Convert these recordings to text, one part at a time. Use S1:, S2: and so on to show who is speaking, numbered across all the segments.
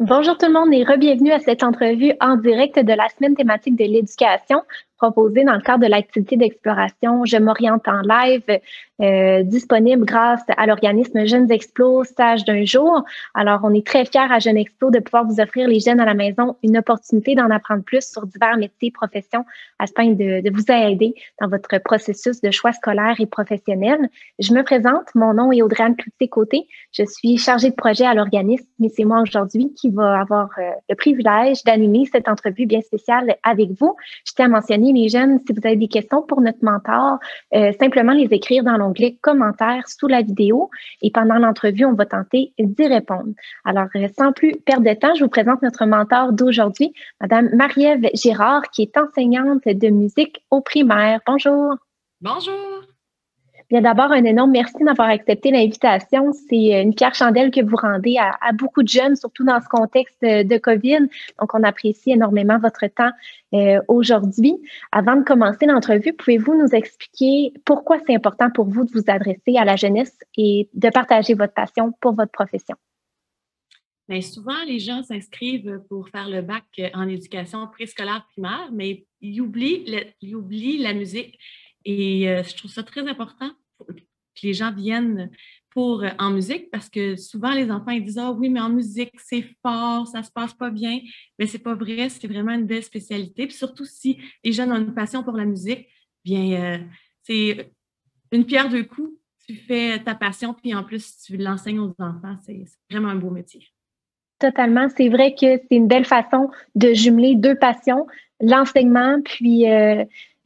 S1: Bonjour tout le monde et re-bienvenue à cette entrevue en direct de la semaine thématique de l'éducation proposée dans le cadre de l'activité d'exploration Je m'oriente en live, disponible grâce à l'organisme Jeunes Explo, stage d'un jour. Alors, on est très fiers à Jeunes Explo de pouvoir vous offrir les jeunes à la maison une opportunité d'en apprendre plus sur divers métiers, professions, afin de vous aider dans votre processus de choix scolaire et professionnel. Je me présente, mon nom est Audrey-Anne Cloutier-Côté. Je suis chargée de projet à l'organisme, mais c'est moi aujourd'hui qui va avoir le privilège d'animer cette entrevue bien spéciale avec vous. Je tiens à mentionner, les jeunes, si vous avez des questions pour notre mentor, simplement les écrire dans l'onglet commentaires sous la vidéo et pendant l'entrevue, on va tenter d'y répondre. Alors, sans plus perdre de temps, je vous présente notre mentor d'aujourd'hui, Madame Marie-Ève Girard, qui est enseignante de musique au primaire. Bonjour.
S2: Bonjour.
S1: Bien, d'abord, un énorme merci d'avoir accepté l'invitation. C'est une pierre chandelle que vous rendez à beaucoup de jeunes, surtout dans ce contexte de COVID. Donc, on apprécie énormément votre temps aujourd'hui. Avant de commencer l'entrevue, pouvez-vous nous expliquer pourquoi c'est important pour vous de vous adresser à la jeunesse et de partager votre passion pour votre profession?
S2: Bien, souvent, les gens s'inscrivent pour faire le bac en éducation préscolaire primaire, mais ils oublient la musique. Et je trouve ça très important que les gens viennent en musique parce que souvent, les enfants ils disent: « Ah oui, mais en musique, c'est fort, ça se passe pas bien. » Mais c'est pas vrai, c'est vraiment une belle spécialité. Puis surtout, si les jeunes ont une passion pour la musique, bien, c'est une pierre deux coups. Tu fais ta passion, puis en plus, tu l'enseignes aux enfants. C'est vraiment un beau métier.
S1: Totalement. C'est vrai que c'est une belle façon de jumeler deux passions, l'enseignement, puis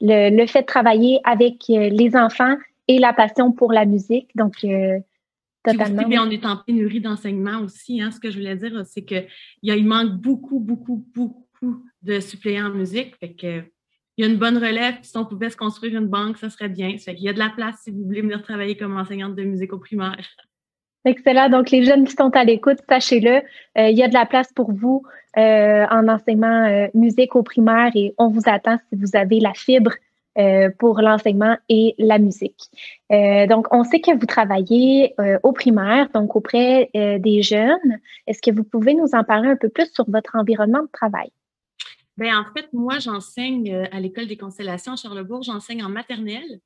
S1: le fait de travailler avec les enfants et la passion pour la musique. Donc,
S2: Puis aussi,
S1: totalement,
S2: bien,
S1: oui.
S2: on est en pénurie d'enseignement aussi. Hein. Ce que je voulais dire, c'est qu'il manque beaucoup, beaucoup, beaucoup de suppléants en musique. Fait que, il y a une bonne relève. Puis si on pouvait se construire une banque, ça serait bien. Fait qu'il y a de la place si vous voulez venir travailler comme enseignante de musique au primaire.
S1: Excellent. Donc, les jeunes qui sont à l'écoute, sachez-le, il y a de la place pour vous en enseignement musique au primaire et on vous attend si vous avez la fibre pour l'enseignement et la musique. Donc, on sait que vous travaillez au primaire, donc auprès des jeunes. Est-ce que vous pouvez nous en parler un peu plus sur votre environnement de travail?
S2: Bien, en fait, moi, j'enseigne à l'École des constellations à Charlebourg. J'enseigne en maternelle.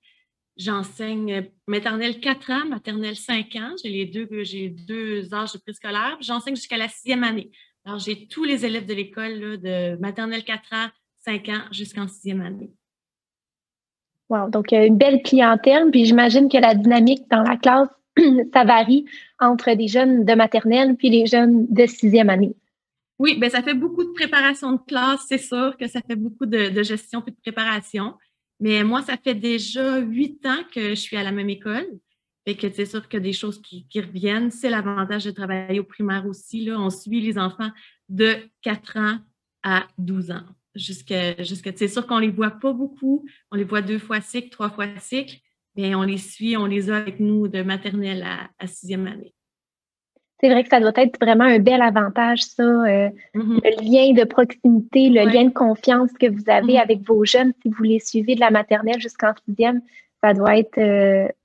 S2: J'enseigne maternelle 4 ans, maternelle 5 ans. J'ai deux âges de préscolaire. J'enseigne jusqu'à la 6e année. Alors, j'ai tous les élèves de l'école là, de maternelle 4 ans, 5 ans jusqu'en 6e année.
S1: Wow, donc une belle clientèle, puis j'imagine que la dynamique dans la classe, ça varie entre des jeunes de maternelle puis les jeunes de 6e année.
S2: Oui, bien, ça fait beaucoup de préparation de classe, c'est sûr que ça fait beaucoup de gestion et de préparation. Mais moi, ça fait déjà 8 ans que je suis à la même école. Fait que c'est sûr que des choses qui reviennent. C'est l'avantage de travailler au primaire aussi. Là. On suit les enfants de 4 ans à 12 ans. C'est sûr qu'on les voit pas beaucoup. On les voit 2 fois cycle, 3 fois cycle. Mais on les suit, on les a avec nous de maternelle à 6e année.
S1: C'est vrai que ça doit être vraiment un bel avantage, ça,
S2: Mhm.
S1: le lien de proximité, le
S2: Ouais.
S1: lien de confiance que vous avez
S2: Mhm.
S1: avec vos jeunes. Si vous les suivez de la maternelle jusqu'en 6e, ça doit être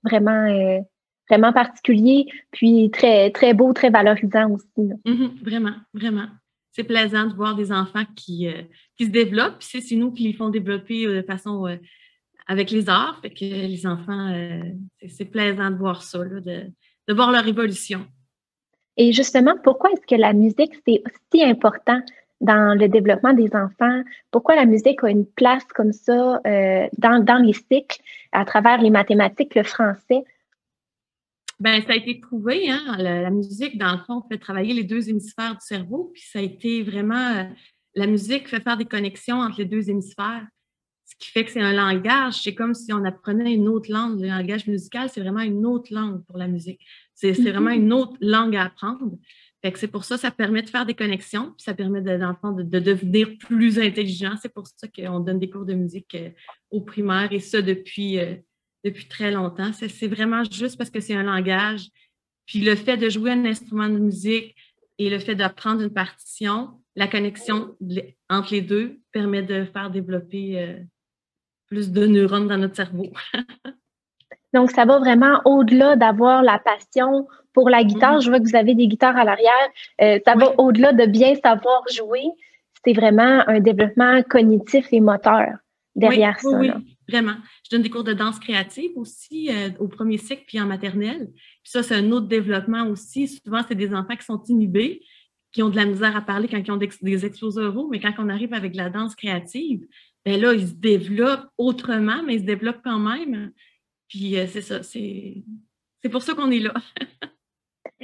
S1: vraiment particulier, puis très, très beau, très valorisant aussi, là.
S2: Vraiment, vraiment. C'est plaisant de voir des enfants qui se développent. Puis c'est nous qui les font développer de façon avec les arts. Fait que les enfants, c'est plaisant de voir ça, là, de voir leur évolution.
S1: Et justement, pourquoi est-ce que la musique, c'est si important dans le développement des enfants? Pourquoi la musique a une place comme ça dans les cycles, à travers les mathématiques, le français?
S2: Ben, ça a été prouvé, hein, la musique, dans le fond, fait travailler les deux hémisphères du cerveau. Puis ça a été vraiment, la musique fait faire des connexions entre les deux hémisphères. Ce qui fait que c'est un langage. C'est comme si on apprenait une autre langue. Le langage musical, c'est vraiment une autre langue pour la musique. C'est vraiment
S1: Mhm.
S2: une autre langue à apprendre. Fait que c'est pour ça, ça permet de faire des connexions, puis ça permet d'enfants de devenir plus intelligents. C'est pour ça qu'on donne des cours de musique au primaire, et ça depuis très longtemps. C'est vraiment juste parce que c'est un langage. Puis le fait de jouer un instrument de musique et le fait d'apprendre une partition, la connexion entre les deux permet de faire développer plus de neurones dans notre cerveau.
S1: Donc, ça va vraiment au-delà d'avoir la passion pour la guitare. Je vois que vous avez des guitares à l'arrière. Ça
S2: Oui,
S1: va au-delà de bien savoir jouer. C'est vraiment un développement cognitif et moteur
S2: oui,
S1: derrière
S2: oui,
S1: ça, là.
S2: oui, vraiment. Je donne des cours de danse créative aussi au premier cycle puis en maternelle. Puis ça, c'est un autre développement aussi. Souvent, c'est des enfants qui sont inhibés, qui ont de la misère à parler quand ils ont des exposés oraux, mais quand on arrive avec la danse créative, ben là, ils se développent autrement, mais ils se développent quand même. Puis c'est ça, c'est pour ça qu'on est là.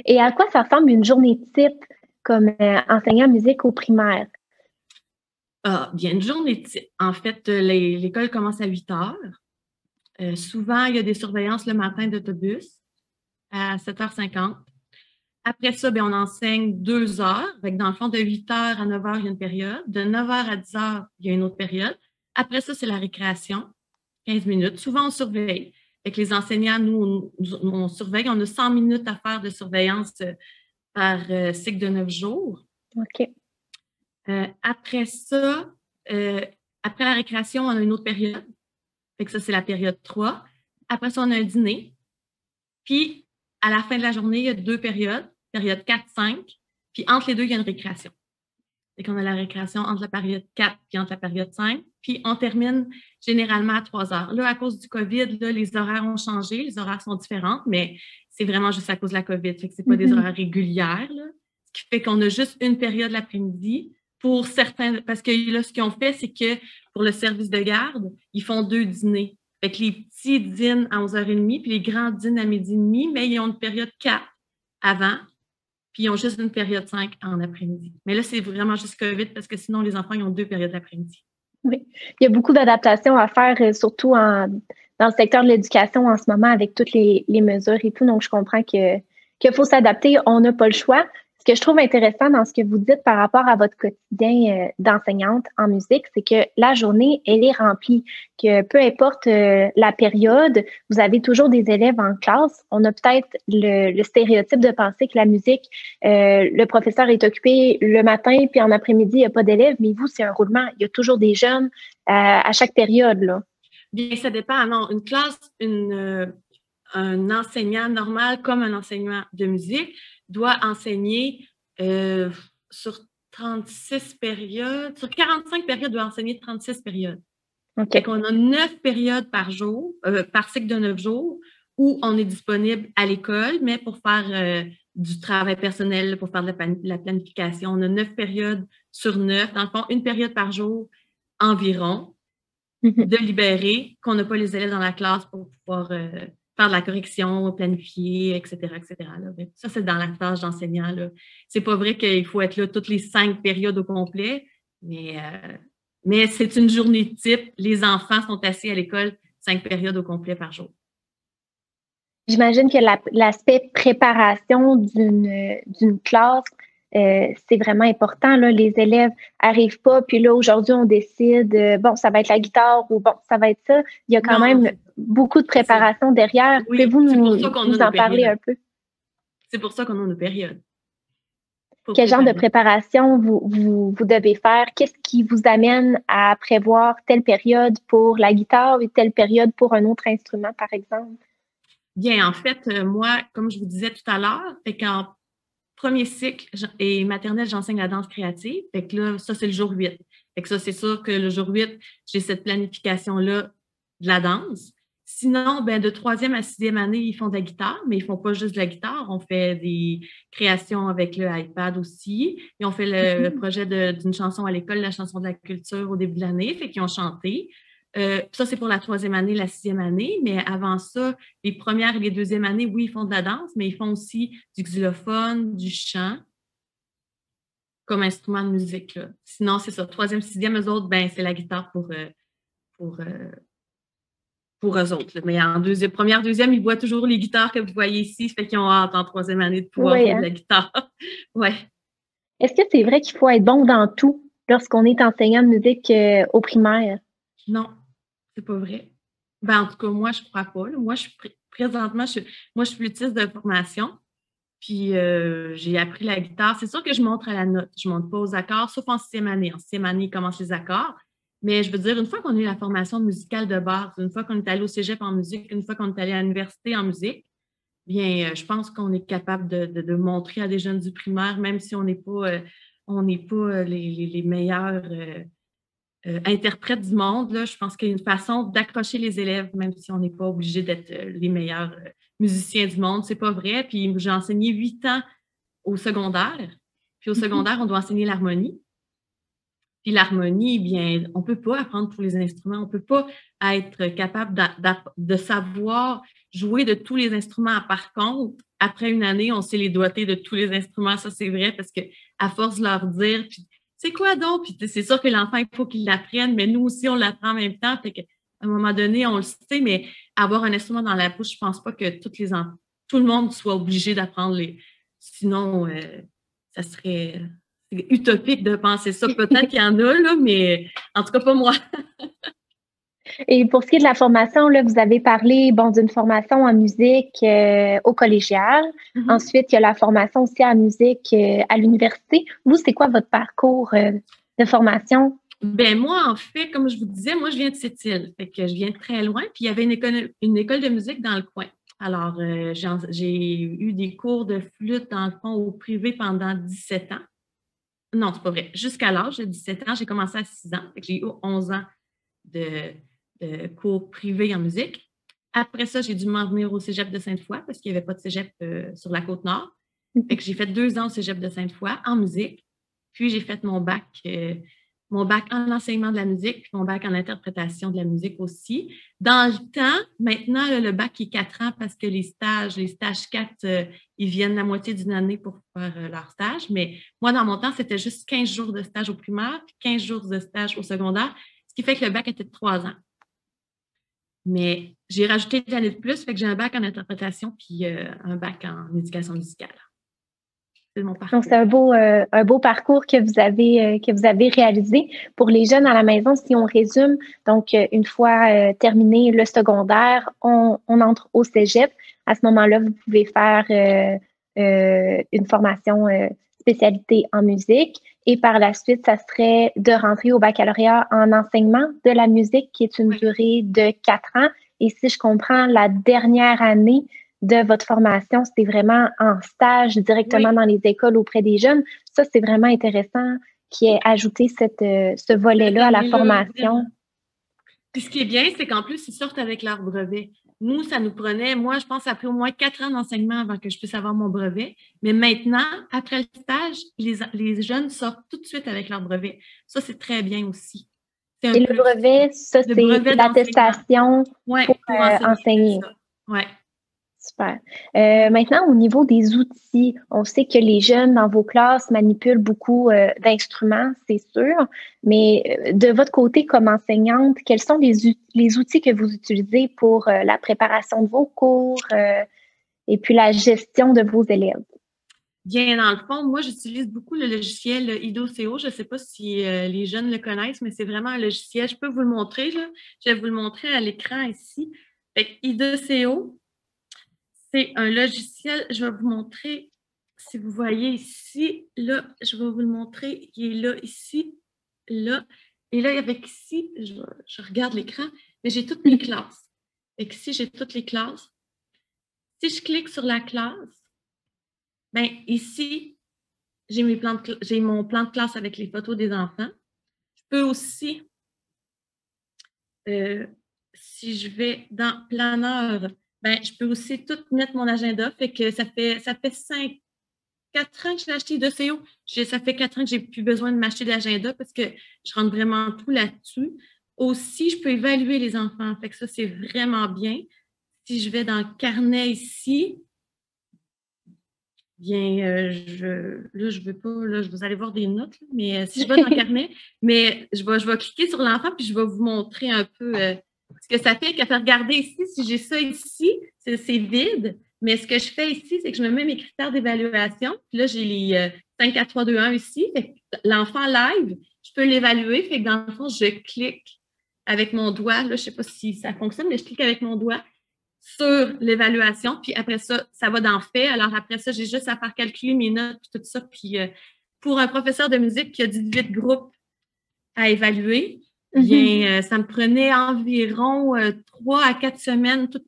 S1: Et à quoi ça ressemble une journée type comme enseignant musique au primaire?
S2: Ah, bien, une journée type. En fait, l'école commence à 8 heures. Souvent, il y a des surveillances le matin d'autobus à 7h50. Après ça, bien, on enseigne 2 heures. Dans le fond, de 8 heures à 9 heures, il y a une période. De 9 heures à 10 heures, il y a une autre période. Après ça, c'est la récréation, 15 minutes. Souvent, on surveille. Avec les enseignants, nous, on surveille. On a 100 minutes à faire de surveillance par cycle de 9 jours.
S1: OK.
S2: Après ça, après la récréation, on a une autre période. Fait que ça, c'est la période 3. Après ça, on a un dîner. Puis, à la fin de la journée, il y a 2 périodes, période 4-5. Puis, entre les deux, il y a une récréation. Fait qu'on a la récréation entre la période 4 puis entre la période 5. Puis, on termine généralement à 3 heures. Là, à cause du COVID, là, les horaires ont changé. Les horaires sont différents, mais c'est vraiment juste à cause de la COVID. Fait que c'est pas des horaires régulières, là. Ce qui fait qu'on a juste une période l'après-midi pour certains. Parce que là, ce qu'ils ont fait, c'est que pour le service de garde, ils font 2 dîners. Fait que les petits dînent à 11h30, puis les grands dînent à 12h30, mais ils ont une période 4 avant, puis ils ont juste une période 5 en après-midi. Mais là, c'est vraiment juste COVID parce que sinon, les enfants, ils ont 2 périodes l'après-midi.
S1: Oui. Il y a beaucoup d'adaptations à faire, surtout dans le secteur de l'éducation en ce moment avec toutes les mesures et tout. Donc, je comprends qu'il faut s'adapter. On n'a pas le choix. Ce que je trouve intéressant dans ce que vous dites par rapport à votre quotidien d'enseignante en musique, c'est que la journée, elle est remplie, que peu importe la période, vous avez toujours des élèves en classe. On a peut-être le stéréotype de penser que la musique, le professeur est occupé le matin, puis en après-midi, il n'y a pas d'élèves, mais vous, c'est un roulement. Il y a toujours des jeunes à chaque période, là.
S2: Bien, ça dépend. Non, une classe, un enseignant normal comme un enseignant de musique doit enseigner sur 36 périodes, sur 45 périodes, doit enseigner 36 périodes.
S1: OK.
S2: Fait qu'on a 9 périodes par jour, par cycle de 9 jours, où on est disponible à l'école, mais pour faire du travail personnel, pour faire de la planification. On a 9 périodes sur 9. Dans le fond, une période par jour environ de libérer, qu'on n'a pas les élèves dans la classe pour pouvoir faire de la correction, planifier, etc., etc. Là. Ça, c'est dans la tâche d'enseignant. C'est pas vrai qu'il faut être là toutes les 5 périodes au complet, mais c'est une journée type. Les enfants sont assis à l'école 5 périodes au complet par jour.
S1: J'imagine que l'aspect préparation d'une classe, c'est vraiment important. Là. Les élèves n'arrivent pas, puis là, aujourd'hui, on décide, bon, ça va être la guitare ou bon, ça va être ça. Il y a quand même beaucoup de préparation derrière.
S2: Oui,
S1: pouvez-vous nous en parler un peu?
S2: C'est pour ça qu'on a nos périodes.
S1: Quel genre de préparation vous devez faire? Qu'est-ce qui vous amène à prévoir telle période pour la guitare et telle période pour un autre instrument, par exemple?
S2: Bien, en fait, moi, comme je vous disais tout à l'heure, qu'en premier cycle et maternelle, j'enseigne la danse créative. Fait que là, ça, c'est le jour 8. Fait que ça, c'est sûr que le jour 8, j'ai cette planification-là de la danse. Sinon, ben, de 3e à 6e année, ils font de la guitare, mais ils font pas juste de la guitare. On fait des créations avec le iPad aussi. Et on fait le projet d'une chanson à l'école, la chanson de la culture au début de l'année. Fait qu'ils ont chanté. Ça, c'est pour la 3e année, la 6e année. Mais avant ça, les premières et les 2e années, oui, ils font de la danse, mais ils font aussi du xylophone, du chant comme instrument de musique. Là. Sinon, c'est ça. 3e, 6e, eux autres, ben, c'est la guitare pour eux autres. Là. Mais en première, 2e, ils voient toujours les guitares que vous voyez ici. Ça fait qu'ils ont hâte en 3e année de pouvoir jouer de la guitare. Ouais.
S1: Est-ce que c'est vrai qu'il faut être bon dans tout lorsqu'on est enseignant de musique au primaire?
S2: Non, c'est pas vrai. Ben, en tout cas, moi, je crois pas. Là. Moi, présentement, je suis flûtiste de formation. Puis, j'ai appris la guitare. C'est sûr que je montre à la note. Je ne montre pas aux accords, sauf en 6e année. En 6e année, ils commencent les accords. Mais je veux dire, une fois qu'on a eu la formation musicale de base, une fois qu'on est allé au cégep en musique, une fois qu'on est allé à l'université en musique, bien, je pense qu'on est capable de montrer à des jeunes du primaire, même si on n'est pas les meilleurs interprètes du monde, là, je pense qu'il y a une façon d'accrocher les élèves, même si on n'est pas obligé d'être les meilleurs musiciens du monde. C'est pas vrai. Puis j'ai enseigné 8 ans au secondaire. Puis au secondaire, on doit enseigner l'harmonie. Puis l'harmonie, bien, on ne peut pas apprendre tous les instruments. On ne peut pas être capable de savoir jouer de tous les instruments. Par contre, après une année, on sait les doigtés de tous les instruments. Ça, c'est vrai parce que à force de leur dire, puis c'est quoi donc? Puis c'est sûr que l'enfant, il faut qu'il l'apprenne, mais nous aussi, on l'apprend en même temps. Fait qu'à un moment donné, on le sait, mais avoir un instrument dans la bouche, je ne pense pas que tout le monde soit obligé d'apprendre les. Sinon, ça serait utopique de penser ça. Peut-être qu'il y en a, là, mais en tout cas, pas moi.
S1: Et pour ce qui est de la formation, là, vous avez parlé d'une formation en musique au collégial. Ensuite, il y a la formation aussi en musique à l'université. Vous, c'est quoi votre parcours de formation?
S2: Ben moi, en fait, comme je vous disais, moi, je viens de Sept-Îles. Fait que je viens de très loin. Puis il y avait une école de musique dans le coin. Alors, j'ai eu des cours de flûte, dans le fond, au privé pendant 17 ans. Non, c'est pas vrai. Jusqu'à l'âge de 17 ans, j'ai commencé à 6 ans. Fait que j'ai eu 11 ans de cours privés en musique. Après ça, j'ai dû m'en venir au cégep de Sainte-Foy parce qu'il n'y avait pas de cégep sur la Côte-Nord. Fait que j'ai fait 2 ans au cégep de Sainte-Foy en musique. Puis j'ai fait mon bac en enseignement de la musique, puis mon bac en interprétation de la musique aussi. Dans le temps, maintenant, là, le bac est 4 ans parce que les stages 4, ils viennent la moitié d'une année pour faire leur stage. Mais moi, dans mon temps, c'était juste 15 jours de stage au primaire, puis 15 jours de stage au secondaire, ce qui fait que le bac était de 3 ans. Mais j'ai rajouté une année de plus, fait que j'ai un bac en interprétation puis un bac en éducation musicale. C'est mon parcours.
S1: Donc, c'est un beau parcours que vous avez réalisé. Pour les jeunes à la maison, si on résume, donc une fois terminé le secondaire, on entre au cégep. À ce moment-là, vous pouvez faire une formation spécialité en musique. Et par la suite, ça serait de rentrer au baccalauréat en enseignement de la musique, qui est une durée de 4 ans. Et si je comprends, la dernière année de votre formation, c'était vraiment en stage directement dans les écoles auprès des jeunes. Ça, c'est vraiment intéressant qui ait ajouté ce volet-là à la formation.
S2: Puis ce qui est bien, c'est qu'en plus, ils sortent avec leur brevet. Nous, ça nous prenait, moi, je pense, ça a pris au moins 4 ans d'enseignement avant que je puisse avoir mon brevet. Mais maintenant, après le stage, les jeunes sortent tout de suite avec leur brevet. Ça, c'est très bien aussi.
S1: Et le brevet, ça, c'est l'attestation
S2: pour
S1: enseigner.
S2: Oui.
S1: Super. Maintenant, au niveau des outils, on sait que les jeunes dans vos classes manipulent beaucoup d'instruments, c'est sûr, mais de votre côté comme enseignante, quels sont les outils que vous utilisez pour la préparation de vos cours et puis la gestion de vos élèves?
S2: Bien, dans le fond, moi, j'utilise beaucoup le logiciel IDOCO. Je ne sais pas si les jeunes le connaissent, mais c'est vraiment un logiciel. Je peux vous le montrer, là. Je vais vous le montrer à l'écran ici. Fait IDOCO, c'est un logiciel, je vais vous montrer, si vous voyez ici, là, je vais vous le montrer, il est là, ici, là, et là, avec ici, je regarde l'écran, mais j'ai toutes mes classes. Et ici, j'ai toutes les classes. Si je clique sur la classe, bien, ici, j'ai mon plan de classe avec les photos des enfants. Je peux aussi, si je vais dans Planeur, ben, je peux aussi tout mettre mon agenda. Fait que ça fait 4 ans que j'ai acheté IDOCO. Ça fait 4 ans que j'ai plus besoin de m'acheter d'agenda parce que je rentre vraiment tout là-dessus. Aussi, je peux évaluer les enfants. Fait que ça, c'est vraiment bien. Si je vais dans le carnet ici, bien, je veux pas, là, vous allez voir des notes, là, mais si je vais dans le carnet, mais je vais cliquer sur l'enfant puis je vais vous montrer un peu ce que ça fait qu'à faire regarder ici. Si j'ai ça ici, c'est vide. Mais ce que je fais ici, c'est que je me mets mes critères d'évaluation. Puis là, j'ai les 5, 4, 3, 2, 1 ici. L'enfant live, je peux l'évaluer. Fait que dans le fond, je clique avec mon doigt. Là, je ne sais pas si ça fonctionne, mais je clique avec mon doigt sur l'évaluation. Puis après ça, ça va dans fait. Alors après ça, j'ai juste à faire calculer mes notes et tout ça. Puis pour un professeur de musique qui a 18 groupes à évaluer, Bien, ça me prenait environ 3 à 4 semaines, tout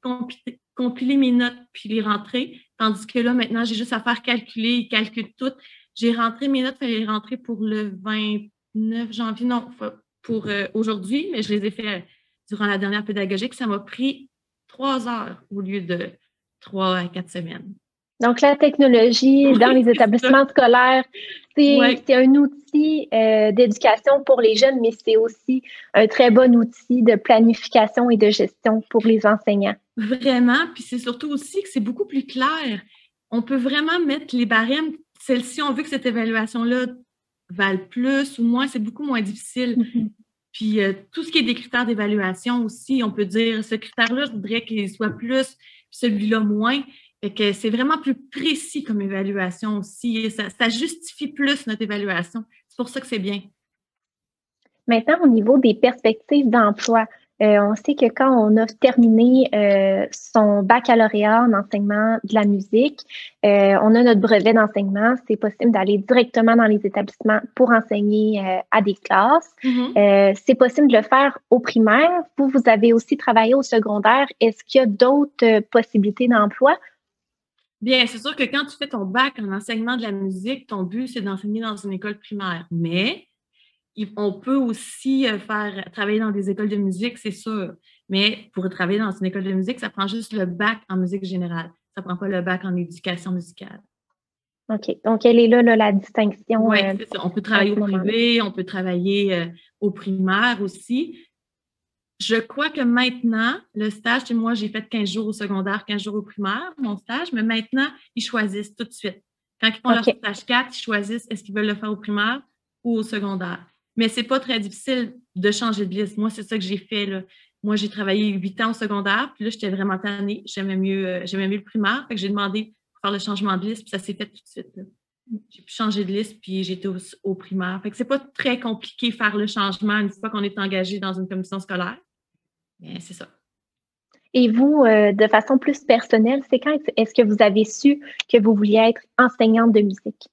S2: compiler mes notes puis les rentrer. Tandis que là, maintenant, j'ai juste à faire calculer, ils calculent tout. J'ai rentré mes notes, il fallait les rentrer pour le 29 janvier, non, pour aujourd'hui, mais je les ai fait durant la dernière pédagogique. Ça m'a pris 3 heures au lieu de 3 à 4 semaines.
S1: Donc, la technologie dans les établissements scolaires, c'est un outil d'éducation pour les jeunes, mais c'est aussi un très bon outil de planification et de gestion pour les enseignants.
S2: Vraiment, puis c'est surtout aussi que c'est beaucoup plus clair. On peut vraiment mettre les barèmes. Celle-ci, on veut que cette évaluation-là vale plus ou moins, c'est beaucoup moins difficile. Puis tout ce qui est des critères d'évaluation aussi, on peut dire ce critère-là, je voudrais qu'il soit plus, celui-là moins. Fait que c'est vraiment plus précis comme évaluation aussi. Et ça justifie plus notre évaluation. C'est pour ça que c'est bien.
S1: Maintenant, au niveau des perspectives d'emploi, on sait que quand on a terminé son baccalauréat en enseignement de la musique, on a notre brevet d'enseignement, c'est possible d'aller directement dans les établissements pour enseigner à des classes. C'est possible de le faire au primaire. Vous avez aussi travaillé au secondaire. Est-ce qu'il y a d'autres possibilités d'emploi?
S2: Bien, c'est sûr que quand tu fais ton bac en enseignement de la musique, ton but, c'est d'enseigner dans une école primaire. Mais on peut aussi travailler dans des écoles de musique, c'est sûr. Mais pour travailler dans une école de musique, ça prend juste le bac en musique générale. Ça ne prend pas le bac en éducation musicale.
S1: OK. Donc, elle est là, la distinction.
S2: Oui, c'est ça. On peut travailler au privé, on peut travailler au primaire aussi. Je crois que maintenant, le stage, moi, j'ai fait 15 jours au secondaire, 15 jours au primaire, mon stage, mais maintenant, ils choisissent tout de suite. Quand ils font leur stage 4, ils choisissent est-ce qu'ils veulent le faire au primaire ou au secondaire. Mais c'est pas très difficile de changer de liste. Moi, c'est ça que j'ai fait, là. Moi, j'ai travaillé 8 ans au secondaire, puis là, j'étais vraiment tannée. J'aimais mieux le primaire. Fait que j'ai demandé pour faire le changement de liste, puis ça s'est fait tout de suite, là. J'ai pu changer de liste, puis j'étais au primaire. Fait que c'est pas très compliqué faire le changement une fois qu'on est engagé dans une commission scolaire. Mais c'est ça.
S1: Et vous, de façon plus personnelle, c'est quand est-ce que vous avez su que vous vouliez être enseignante de musique?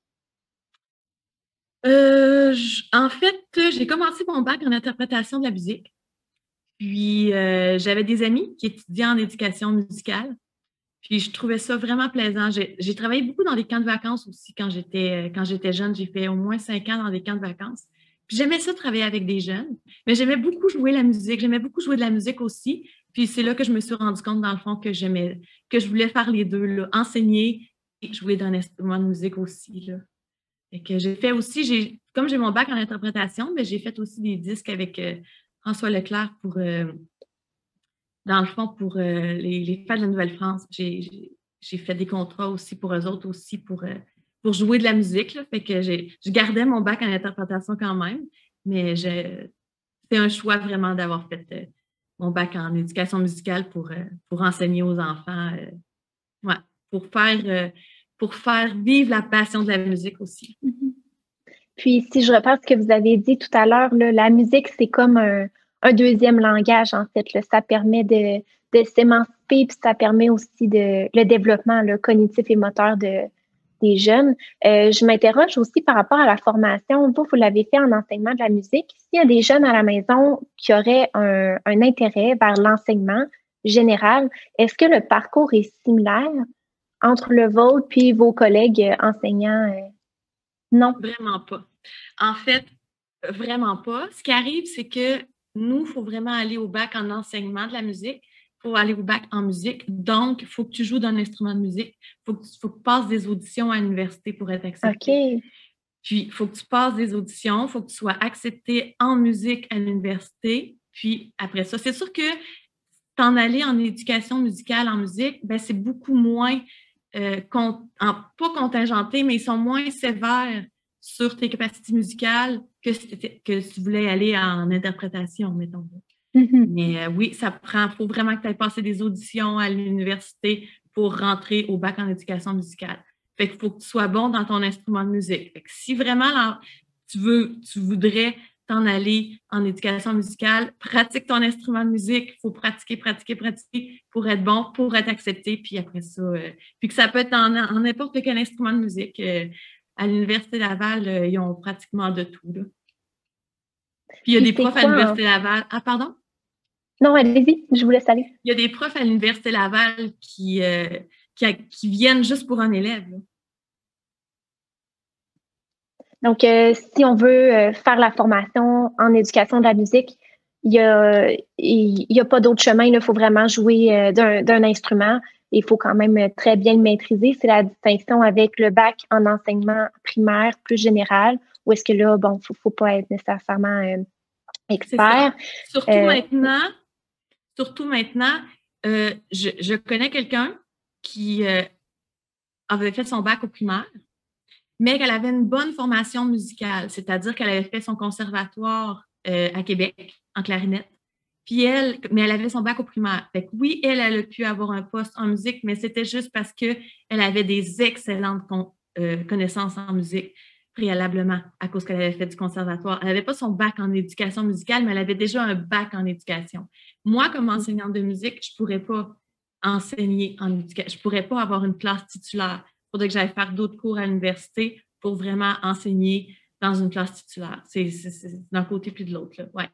S2: En fait, j'ai commencé mon bac en interprétation de la musique. Puis, j'avais des amis qui étudiaient en éducation musicale. Puis, je trouvais ça vraiment plaisant. J'ai travaillé beaucoup dans des camps de vacances aussi quand j'étais jeune. J'ai fait au moins 5 ans dans des camps de vacances. Puis, j'aimais ça travailler avec des jeunes. Mais j'aimais beaucoup jouer la musique. J'aimais beaucoup jouer de la musique aussi. Puis, c'est là que je me suis rendu compte, dans le fond, que je voulais faire les deux, là, enseigner et jouer d'un instrument de musique aussi, là. Et que j'ai fait aussi, comme j'ai mon bac en interprétation, mais j'ai fait aussi des disques avec François Leclerc dans le fond, pour les fêtes de la Nouvelle-France. J'ai fait des contrats aussi pour eux autres aussi pour jouer de la musique, là. Fait que je gardais mon bac en interprétation quand même, mais c'est un choix vraiment d'avoir fait mon bac en éducation musicale pour enseigner aux enfants, ouais, pour faire vivre la passion de la musique aussi.
S1: Puis, si je repasse ce que vous avez dit tout à l'heure, la musique, c'est comme un deuxième langage, en fait. Là. Ça permet de s'émanciper, puis ça permet aussi le développement cognitif et moteur des jeunes. Je m'interroge aussi par rapport à la formation. Vous l'avez fait en enseignement de la musique. S'il y a des jeunes à la maison qui auraient un intérêt vers l'enseignement général, est-ce que le parcours est similaire entre le vôtre puis vos collègues enseignants? Non.
S2: Vraiment pas. En fait, vraiment pas. Ce qui arrive, c'est que nous, il faut vraiment aller au bac en enseignement de la musique. Il faut aller au bac en musique. Donc, il faut que tu joues d'un instrument de musique. Il faut que tu passes des auditions à l'université pour être accepté.
S1: OK.
S2: Puis, il faut que tu passes des auditions. Il faut que tu sois accepté en musique à l'université. Puis, après ça, c'est sûr que t'en aller en éducation musicale, en musique, ben, c'est beaucoup moins, pas contingenté, mais ils sont moins sévères sur tes capacités musicales que si tu voulais aller en interprétation, mettons. Mais oui, faut vraiment que tu ailles passer des auditions à l'université pour rentrer au bac en éducation musicale. Fait qu'il faut que tu sois bon dans ton instrument de musique. Fait que si vraiment là, tu voudrais t'en aller en éducation musicale, pratique ton instrument de musique, il faut pratiquer pour être bon, pour être accepté, puis après ça, puis que ça peut être en n'importe quel instrument de musique. À l'Université Laval, ils ont pratiquement de tout, là. Puis il y a
S1: Puis
S2: des
S1: c'est
S2: profs à
S1: quoi
S2: l'Université Laval. Ah, pardon?
S1: Non, allez-y, je vous laisse aller.
S2: Il y a des profs à l'Université Laval qui viennent juste pour un élève. Là.
S1: Donc, si on veut faire la formation en éducation de la musique, il y a pas d'autre chemin. Il faut vraiment jouer d'un instrument. Il faut quand même très bien le maîtriser. C'est la distinction avec le bac en enseignement primaire plus général, où est-ce que là, bon, faut pas être nécessairement
S2: C'est ça.
S1: expert.
S2: Surtout maintenant, je connais quelqu'un qui avait fait son bac au primaire, mais qu'elle avait une bonne formation musicale, c'est-à-dire qu'elle avait fait son conservatoire à Québec en clarinette. Puis mais elle avait son bac au primaire. Fait que oui, elle a pu avoir un poste en musique, mais c'était juste parce qu'elle avait des excellentes connaissances en musique préalablement à cause qu'elle avait fait du conservatoire. Elle n'avait pas son bac en éducation musicale, mais elle avait déjà un bac en éducation. Moi, comme enseignante de musique, je ne pourrais pas enseigner en éducation. Je ne pourrais pas avoir une classe titulaire. Il faudrait que j'aille faire d'autres cours à l'université pour vraiment enseigner dans une classe titulaire. C'est d'un côté puis de l'autre. Ouais.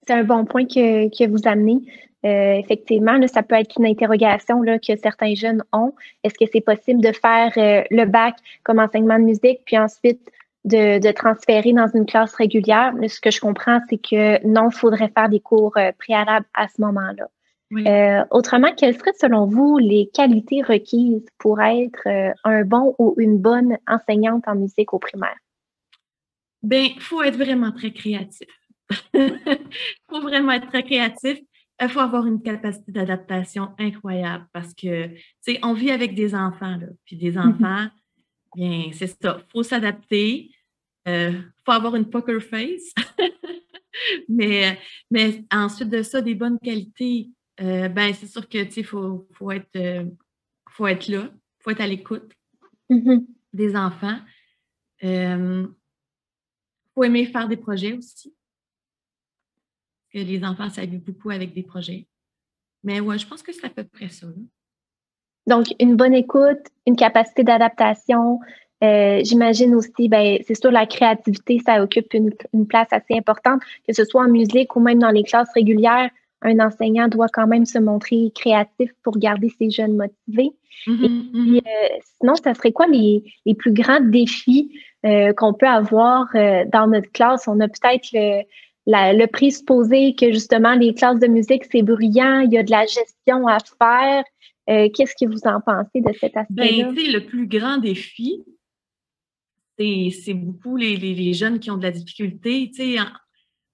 S1: C'est un bon point que vous amenez. Effectivement, là, ça peut être une interrogation là, que certains jeunes ont. Est-ce que c'est possible de faire le bac comme enseignement de musique, puis ensuite de transférer dans une classe régulière? Mais ce que je comprends, c'est que non, il faudrait faire des cours préalables à ce moment-là.
S2: Oui.
S1: Autrement, quelles seraient selon vous les qualités requises pour être un bon ou une bonne enseignante en musique au primaire?
S2: Bien, il faut être vraiment très créatif. Il faut vraiment être très créatif. Il faut avoir une capacité d'adaptation incroyable parce que, tu sais, on vit avec des enfants, là. Puis des enfants, bien, c'est ça. Il faut s'adapter. Il faut avoir une poker face. mais ensuite de ça, des bonnes qualités, ben, c'est sûr que, tu sais, faut être là. Il faut être à l'écoute des enfants. Il faut aimer faire des projets aussi. Que les enfants s'habillent beaucoup avec des projets. Mais ouais, je pense que c'est à peu près ça. Là.
S1: Donc, une bonne écoute, une capacité d'adaptation. J'imagine aussi, ben, c'est sûr, la créativité, ça occupe une place assez importante, que ce soit en musique ou même dans les classes régulières. Un enseignant doit quand même se montrer créatif pour garder ses jeunes motivés. Et sinon, ça serait quoi les plus grands défis qu'on peut avoir dans notre classe? On a peut-être le présupposé que justement, les classes de musique, c'est bruyant, il y a de la gestion à faire. Qu'est-ce que vous en pensez de cet aspect-là?
S2: Ben, tu sais, le plus grand défi, c'est beaucoup les jeunes qui ont de la difficulté. Tu sais,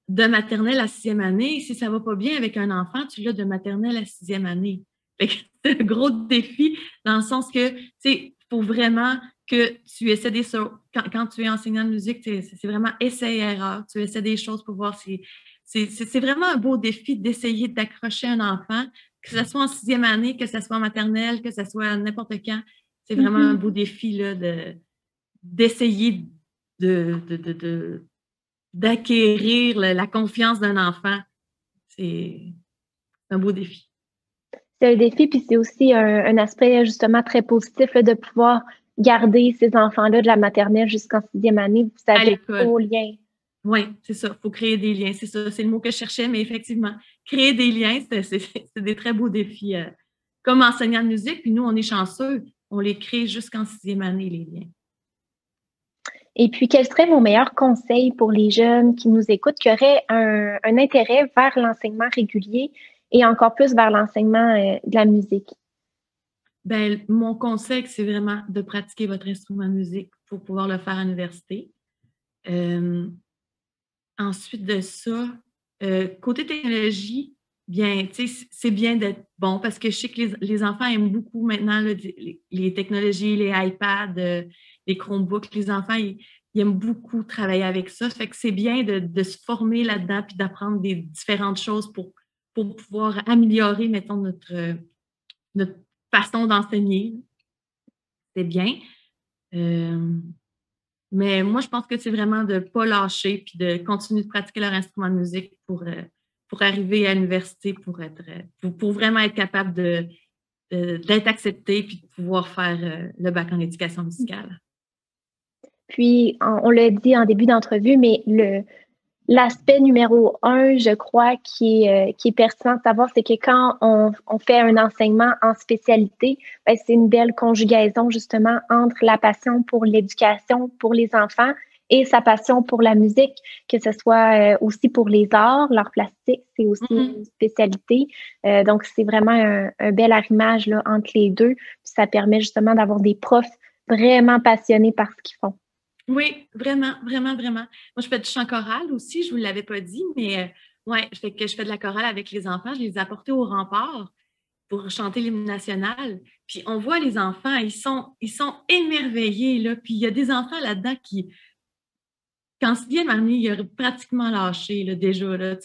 S2: de maternelle à 6e année, si ça ne va pas bien avec un enfant, tu l'as de maternelle à 6e année. C'est un gros défi dans le sens que, tu sais, il faut vraiment que tu essaies des choses. Quand tu es enseignant de musique, c'est vraiment essai-erreur. Tu essaies des choses pour voir si. C'est vraiment un beau défi d'essayer d'accrocher un enfant, que ce soit en 6e année, que ce soit en maternelle, que ce soit n'importe quand. C'est vraiment un beau défi là, d'essayer d'acquérir la confiance d'un enfant. C'est un beau défi.
S1: C'est un défi, puis c'est aussi un aspect justement très positif là, de pouvoir garder ces enfants-là de la maternelle jusqu'en 6e année. Vous avez au lien.
S2: Oui, c'est ça. Il faut créer des liens. C'est ça. C'est le mot que je cherchais, mais effectivement, créer des liens, c'est des très beaux défis. Comme enseignant de musique, puis nous, on est chanceux. On les crée jusqu'en 6e année, les liens.
S1: Et puis, quels seraient vos meilleurs conseils pour les jeunes qui nous écoutent, qui auraient un intérêt vers l'enseignement régulier et encore plus vers l'enseignement de la musique?
S2: Ben, mon conseil, c'est vraiment de pratiquer votre instrument de musique pour pouvoir le faire à l'université. Ensuite de ça, côté technologie, bien, tu sais, c'est bien d'être bon parce que je sais que les enfants aiment beaucoup maintenant là, les technologies, les iPads, les Chromebooks. Les enfants, ils aiment beaucoup travailler avec ça. Ça fait que c'est bien de se former là-dedans puis d'apprendre des différentes choses pour pouvoir améliorer, mettons, notre façon d'enseigner. C'est bien. Mais moi, je pense que c'est vraiment de ne pas lâcher puis de continuer de pratiquer leur instrument de musique pour arriver à l'université, pour vraiment être capable d'être accepté puis de pouvoir faire le bac en éducation musicale.
S1: Puis, on l'a dit en début d'entrevue, mais L'aspect numéro un, je crois, qui est pertinent de savoir, c'est que quand on fait un enseignement en spécialité, ben, c'est une belle conjugaison justement entre la passion pour l'éducation pour les enfants et sa passion pour la musique, que ce soit aussi pour les arts, l'art plastique, c'est aussi une spécialité. Donc, c'est vraiment un bel arrimage là, entre les deux. Puis ça permet justement d'avoir des profs vraiment passionnés par ce qu'ils font.
S2: Oui, vraiment, vraiment, vraiment. Moi, je fais du chant choral aussi, je ne vous l'avais pas dit, mais ouais, je fais de la chorale avec les enfants. Je les ai apportés au rempart pour chanter l'hymne national. Puis on voit les enfants, ils sont émerveillés, là. Puis il y a des enfants là-dedans qui, quand Sylvia m'a mis, il a pratiquement lâché là, déjà. Là,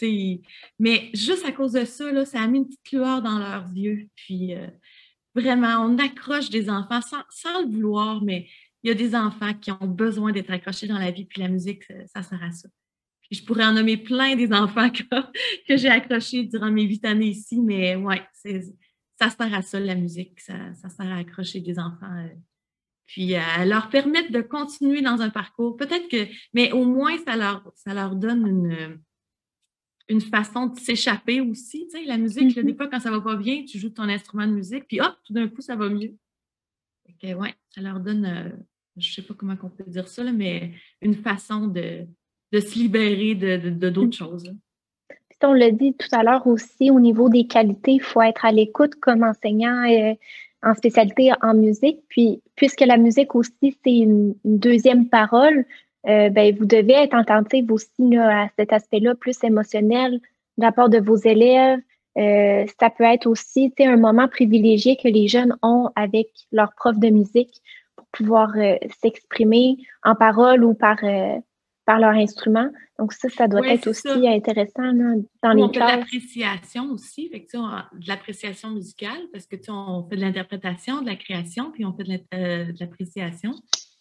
S2: mais juste à cause de ça, là, ça a mis une petite lueur dans leurs yeux. Puis vraiment, on accroche des enfants sans le vouloir, mais il y a des enfants qui ont besoin d'être accrochés dans la vie, puis la musique, ça sert à ça. Puis je pourrais en nommer plein des enfants que j'ai accrochés durant mes 8 années ici, mais ouais, ça sert à ça, la musique. Ça sert à accrocher des enfants. Puis à leur permettre de continuer dans un parcours. Peut-être que, mais au moins, ça leur donne une façon de s'échapper aussi. Tu sais, la musique, là, des fois, quand ça va pas bien, tu joues ton instrument de musique, puis hop, tout d'un coup, ça va mieux. Fait que, ouais, ça leur donne, je sais pas comment on peut dire ça, là, mais une façon de se libérer de d'autres choses. Là.
S1: Puis on l'a dit tout à l'heure aussi, au niveau des qualités, il faut être à l'écoute comme enseignant en spécialité en musique. Puis, puisque la musique aussi, c'est une deuxième parole, ben, vous devez être attentive aussi là, à cet aspect-là plus émotionnel de la part de vos élèves. Ça peut être aussi un moment privilégié que les jeunes ont avec leur prof de musique pour pouvoir s'exprimer en parole ou par leur instrument. Donc ça doit
S2: Ouais,
S1: être
S2: c'est ça.
S1: aussi intéressant là, dans
S2: Nous,
S1: les
S2: on fait de
S1: classes.
S2: l'appréciation aussi, fait que, de l'appréciation musicale, parce que on fait de l'interprétation, de la création, puis on fait de l'appréciation.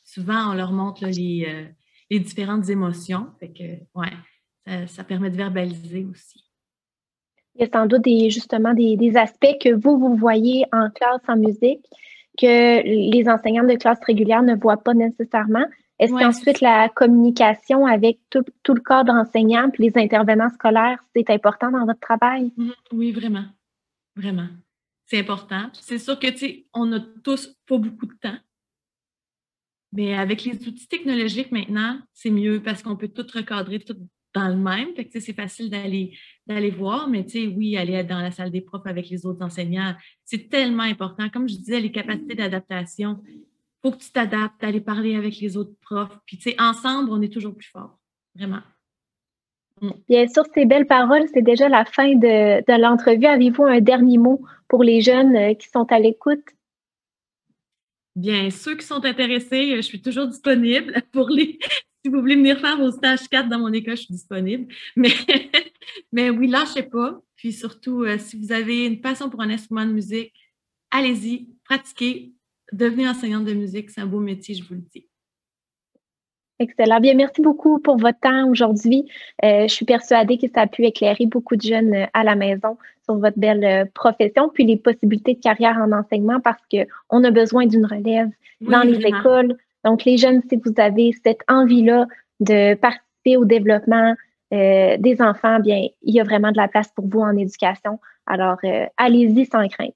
S2: Souvent, on leur montre là, les différentes émotions. Fait que, ouais, ça permet de verbaliser aussi.
S1: Il y a sans doute justement des aspects que vous voyez en classe en musique que les enseignants de classe régulière ne voient pas nécessairement. Est-ce
S2: Ouais, c'est
S1: qu'ensuite
S2: ça.
S1: la communication avec tout le cadre enseignant et les intervenants scolaires, c'est important dans votre travail?
S2: Oui, vraiment, vraiment. C'est important. C'est sûr que, tu sais, on n'a tous pas beaucoup de temps, mais avec les outils technologiques maintenant, c'est mieux parce qu'on peut tout recadrer tout dans le même. Fait que, tu sais, c'est facile d'aller voir, mais tu sais, oui, aller dans la salle des profs avec les autres enseignants, c'est tellement important. Comme je disais, les capacités d'adaptation, il faut que tu t'adaptes, aller parler avec les autres profs. Puis, tu sais, ensemble, on est toujours plus fort. Vraiment.
S1: Bien sûr, ces belles paroles, c'est déjà la fin de l'entrevue. Avez-vous un dernier mot pour les jeunes qui sont à l'écoute?
S2: Bien, ceux qui sont intéressés, je suis toujours disponible pour les. Si vous voulez venir faire vos stages 4 dans mon école, je suis disponible. Mais, mais oui, lâchez pas. Puis surtout, si vous avez une passion pour un instrument de musique, allez-y, pratiquez, devenez enseignante de musique. C'est un beau métier, je vous le dis.
S1: Excellent. Bien, merci beaucoup pour votre temps aujourd'hui. Je suis persuadée que ça a pu éclairer beaucoup de jeunes à la maison sur votre belle profession, puis les possibilités de carrière en enseignement parce qu'on a besoin d'une relève dans
S2: Oui,
S1: les
S2: vraiment.
S1: écoles. Donc, les jeunes, si vous avez cette envie-là de participer au développement des enfants, bien, il y a vraiment de la place pour vous en éducation. Alors, allez-y sans crainte.